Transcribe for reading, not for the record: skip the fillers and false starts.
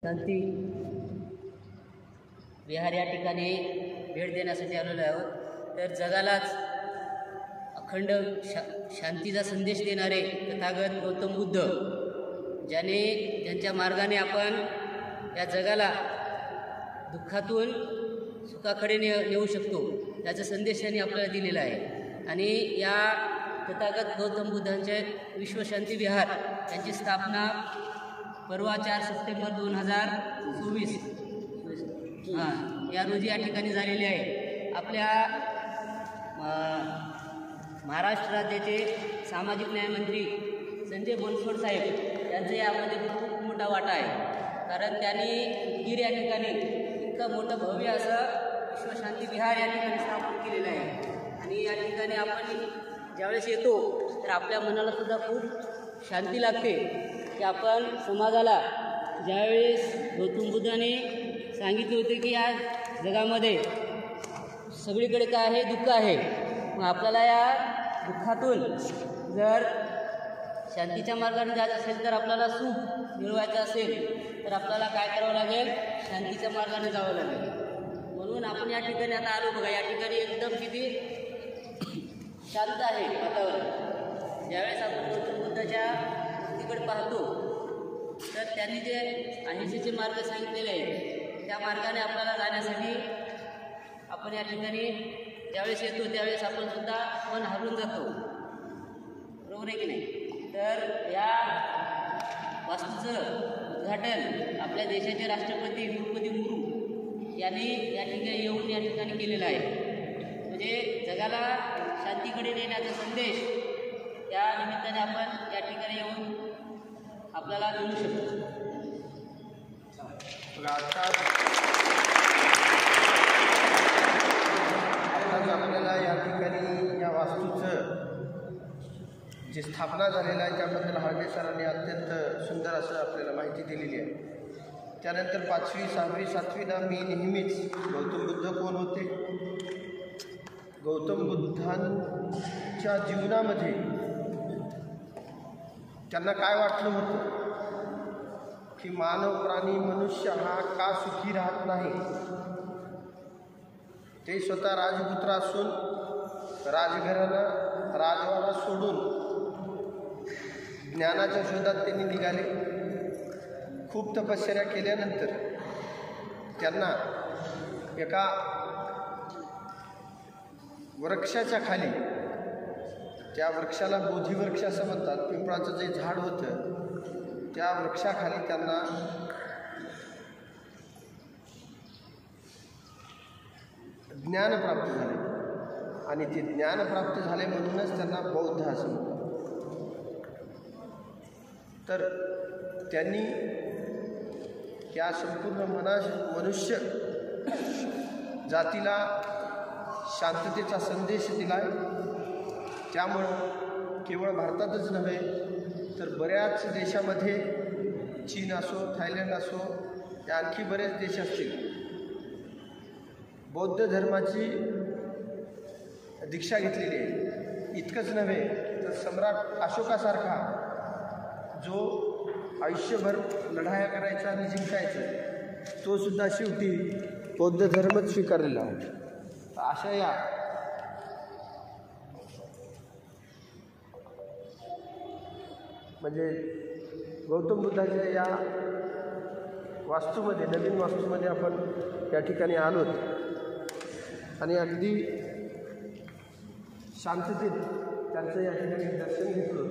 शांती विहार या ठिकाणी भेट देण्यासाठी आलेलो आहोत। तर जगालाच अखंड शांतीचा संदेश देणारे तथागत गौतम बुद्ध ज्यांच्या मार्गाने आपण या जगाला दुःखातून सुखाकडे नेऊ शकतो, त्याचा संदेश त्यांनी आपल्याला दिलेला आहे। आणि या तथागत गौतम बुद्धांचे विश्वशांती विहार यांची स्थापना परवा 4 सप्टेंबर 2024 या रोजी या ठिकाणी झालेली आहे। आपल्या महाराष्ट्र राज्याचे सामाजिक न्यायमंत्री संजय बनसोड साहेब यांचा यामध्ये खूप मोठा वाटा आहे, कारण त्यांनी गिर या ठिकाणी इतकं मोठं भव्य असं विश्वशांती विहार या ठिकाणी स्थापन केलेलं आहे। आणि या ठिकाणी आपण ज्यावेळेस येतो तर आपल्या मनाला सुद्धा खूप शांती लागते की आपण समाजाला ज्यावेळेस गौतम बुद्धाने सांगितले होते की या जगामध्ये सगळीकडे काय आहे, दुःख आहे, मग आपल्याला या दुःखातून जर शांतीच्या मार्गाने जायचं असेल, तर आपल्याला सुख मिळवायचं असेल तर आपल्याला काय करावं लागेल, शांतीच्या मार्गाने जावं लागेल। म्हणून आपण या ठिकाणी आता आलो बघा, या ठिकाणी एकदम किती शांत आहे वातावरण। ज्यावेळेस आपण गौतम बुद्धाच्या मूर्तीकडे पाहतो तर त्यांनी जे अहिंसेचे मार्ग सांगितलेले आहेत त्या मार्गाने आपल्याला जाण्यासाठी आपण या ठिकाणी ज्यावेळेस येतो त्यावेळेस आपण सुद्धा मन हरवून जातो, बरोबर आहे की नाही। तर या वास्तूचं उद्घाटन आपल्या देशाचे राष्ट्रपती द्रौपदी मुर्मू यांनी या ठिकाणी येऊन या ठिकाणी केलेलं आहे। म्हणजे जगाला शांतीकडे नेण्याचा संदेश त्या निमित्ताने आपण या ठिकाणी येऊन आपल्याला मिळू शकतो। आपल्याला या ठिकाणी या वास्तूचं जी स्थापना झालेलं आहे त्याबद्दल हार्डे सरांनी अत्यंत सुंदर असं आपल्याला माहिती दिलेली आहे। त्यानंतर 5वी 6वी 7वीला मी नेहमीच गौतम बुद्ध कोण होते, गौतम बुद्धांच्या जीवनामध्ये त्यांना काय वाटलं होतं की मानव प्राणी मनुष्य हा का सुखी राहत नाही। ते स्वतः राजपुत्र असून राजघराणा राजवाडा सोडून ज्ञानाच्या शोधात त्यांनी निघाले। खूप तपश्चर्या केल्यानंतर त्यांना एका वृक्षाच्या खाली, त्या वृक्षाला बोधिवृक्ष असं म्हणतात, पिंपळाचं जे झाड होतं त्या वृक्षाखाली त्यांना ज्ञान प्राप्त झाले आणि ते ज्ञान प्राप्त झाले म्हणूनच त्यांना बौद्ध असं म्हणतात। तर त्यांनी या संपूर्ण मनुष्य जातीला शांततेचा संदेश दिला आहे। त्यामुळं केवळ भारतातच नव्हे तर बऱ्याच देशामध्ये, चीन असो, थायलंड असो, या आणखी बरेच देश असतील, बौद्ध धर्माची दीक्षा घेतलेली आहे। इतकंच नव्हे तर सम्राट अशोकासारखा जो आयुष्यभर लढाया करायचा आणि जिंकायचा, तो सुद्धा शेवटी बौद्ध धर्मच स्वीकारलेला आहे। अशा या म्हणजे गौतम बुद्धाच्या या वास्तूमध्ये, नवीन वास्तूमध्ये आपण या ठिकाणी आलोत आणि अगदी शांततेत त्यांचं या ठिकाणी दर्शन घेतलं।